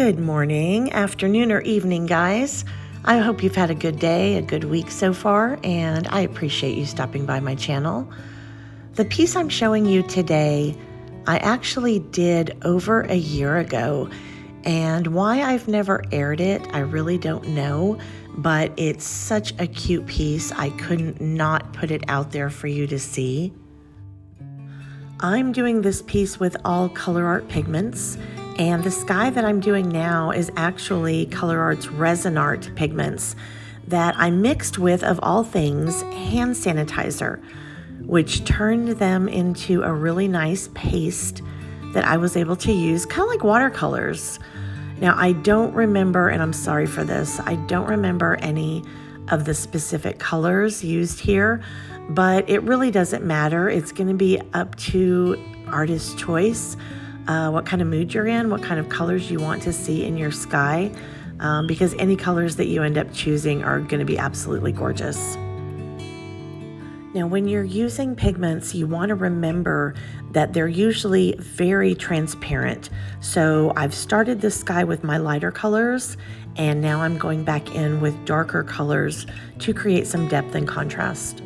Good morning, afternoon, or evening, guys. I hope you've had a good day, a good week so far, and I appreciate you stopping by my channel. The piece I'm showing you today, I actually did over a year ago, and why I've never aired it, I really don't know, but it's such a cute piece, I couldn't not put it out there for you to see. I'm doing this piece with all ColourArte pigments, and the sky that I'm doing now is actually ColourArte's RezinArte pigments that I mixed with, of all things, hand sanitizer, which turned them into a really nice paste that I was able to use, kind of like watercolors. Now, I don't remember, and I'm sorry for this, I don't remember any of the specific colors used here, but it really doesn't matter. It's going to be up to artist's choice, what kind of mood you're in, what kind of colors you want to see in your sky, because any colors that you end up choosing are going to be absolutely gorgeous. Now, when you're using pigments, you want to remember that they're usually very transparent. So I've started the sky with my lighter colors, and now I'm going back in with darker colors to create some depth and contrast.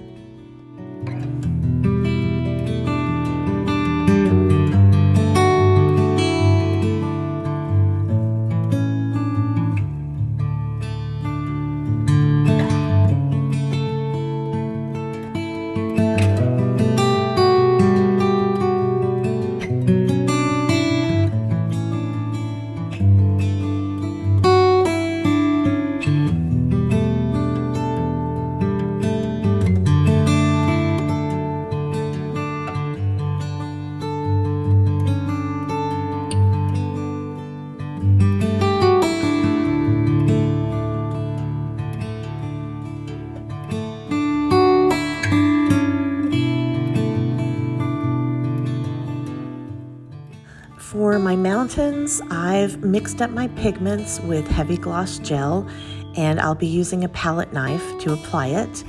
For my mountains, I've mixed up my pigments with heavy gloss gel, and I'll be using a palette knife to apply it.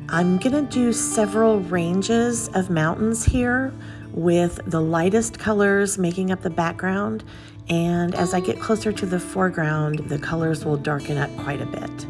I'm gonna do several ranges of mountains here with the lightest colors making up the background, and as I get closer to the foreground, the colors will darken up quite a bit.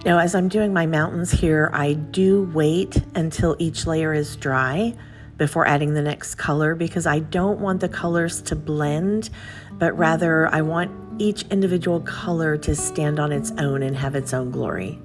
Now, as I'm doing my mountains here, I do wait until each layer is dry before adding the next color, because I don't want the colors to blend, but rather I want each individual color to stand on its own and have its own glory.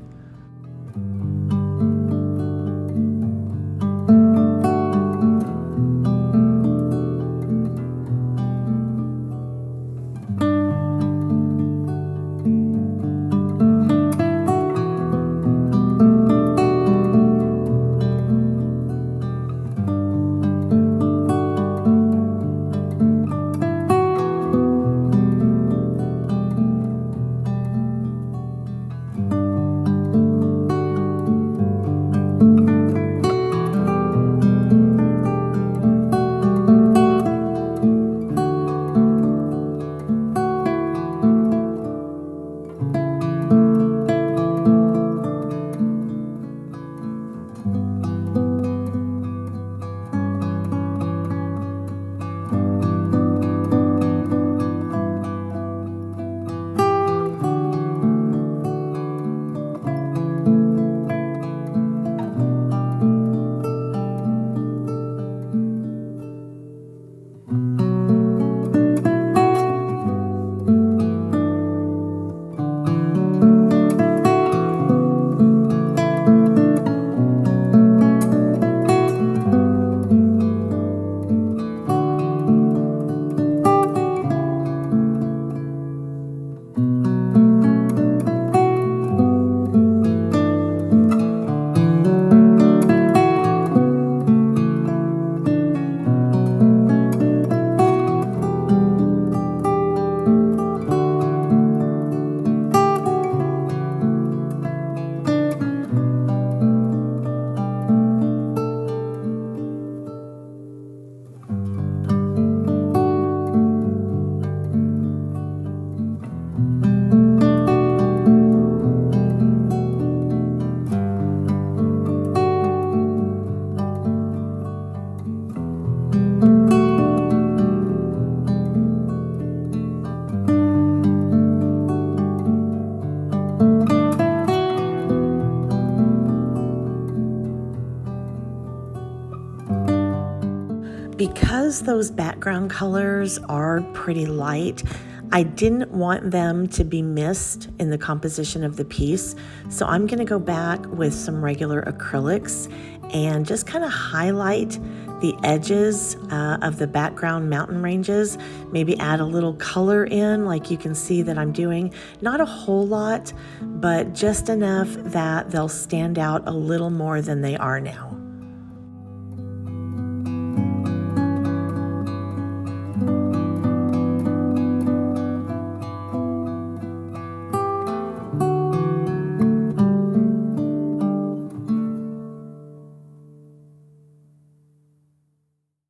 Because those background colors are pretty light, I didn't want them to be missed in the composition of the piece. So I'm gonna go back with some regular acrylics and just kind of highlight the edges of the background mountain ranges, maybe add a little color in like you can see that I'm doing. Not a whole lot, but just enough that they'll stand out a little more than they are now.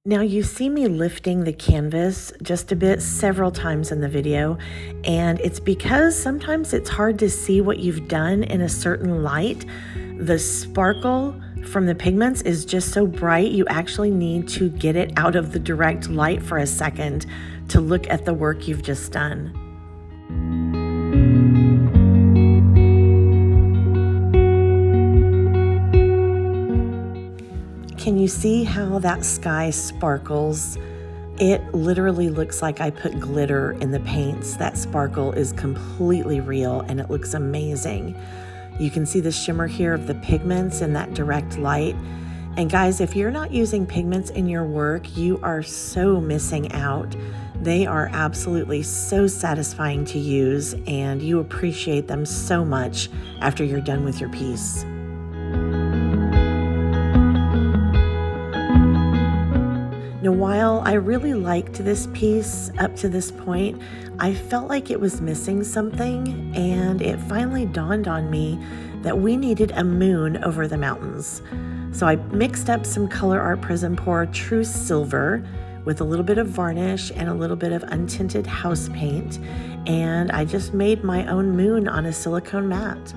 Now you see me lifting the canvas just a bit several times in the video, and it's because sometimes it's hard to see what you've done in a certain light. The sparkle from the pigments is just so bright, you actually need to get it out of the direct light for a second to look at the work you've just done. Can you see how that sky sparkles? It literally looks like I put glitter in the paints. That sparkle is completely real and it looks amazing. You can see the shimmer here of the pigments in that direct light. And guys, if you're not using pigments in your work, you are so missing out. They are absolutely so satisfying to use, and you appreciate them so much after you're done with your piece. Now, while I really liked this piece up to this point, I felt like it was missing something, and it finally dawned on me that we needed a moon over the mountains. So I mixed up some ColourArte Prizm Pour True Silver with a little bit of varnish and a little bit of untinted house paint, and I just made my own moon on a silicone mat.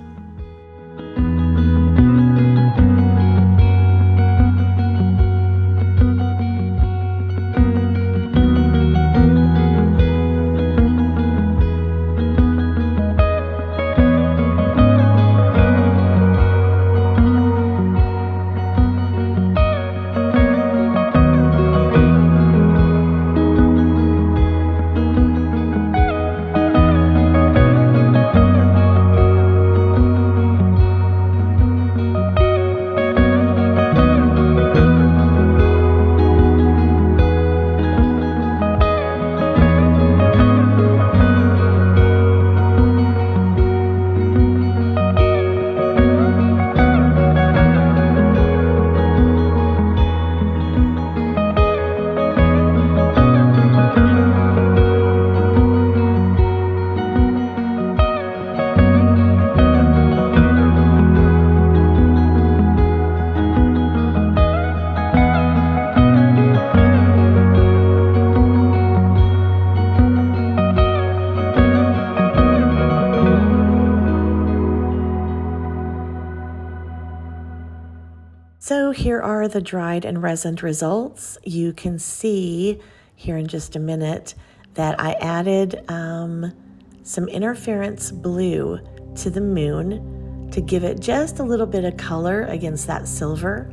So here are the dried and resined results. You can see here in just a minute that I added some interference blue to the moon to give it just a little bit of color against that silver.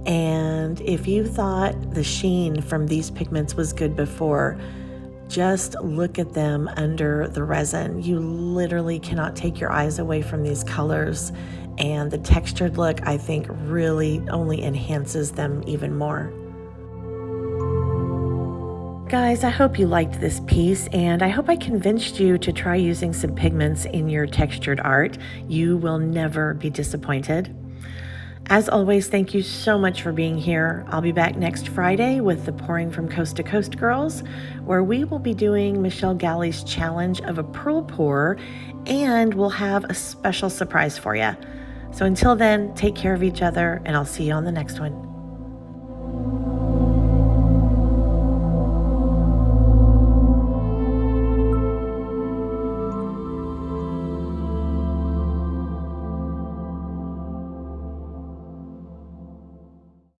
And if you thought the sheen from these pigments was good before, just look at them under the resin. You literally cannot take your eyes away from these colors, and the textured look, I think, really only enhances them even more. Guys, I hope you liked this piece, and I hope I convinced you to try using some pigments in your textured art. You will never be disappointed. As always, thank you so much for being here. I'll be back next Friday with the Pouring from Coast to Coast girls, where we will be doing Michelle Galley's challenge of a pearl pour, and we'll have a special surprise for you. So until then, take care of each other, and I'll see you on the next one.